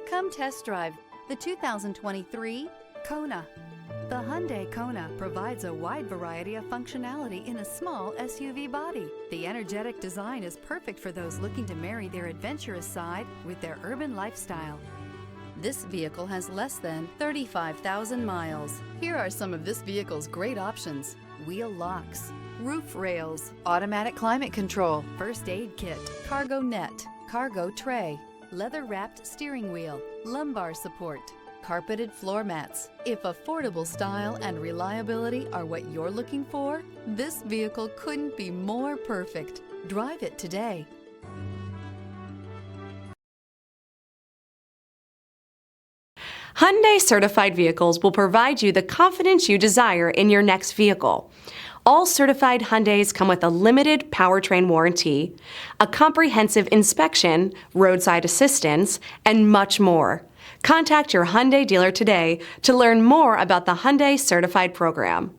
Come test drive the 2023 KONA. The Hyundai KONA provides a wide variety of functionality in a small SUV body. The energetic design is perfect for those looking to marry their adventurous side with their urban lifestyle. This vehicle has less than 35,000 miles. Here are some of this vehicle's great options: wheel locks, roof rails, automatic climate control, first aid kit, cargo net, cargo tray, leather-wrapped steering wheel, lumbar support, carpeted floor mats. If affordable style and reliability are what you're looking for, this vehicle couldn't be more perfect. Drive it today. Hyundai certified vehicles will provide you the confidence you desire in your next vehicle. All certified Hyundais come with a limited powertrain warranty, a comprehensive inspection, roadside assistance, and much more. Contact your Hyundai dealer today to learn more about the Hyundai Certified program.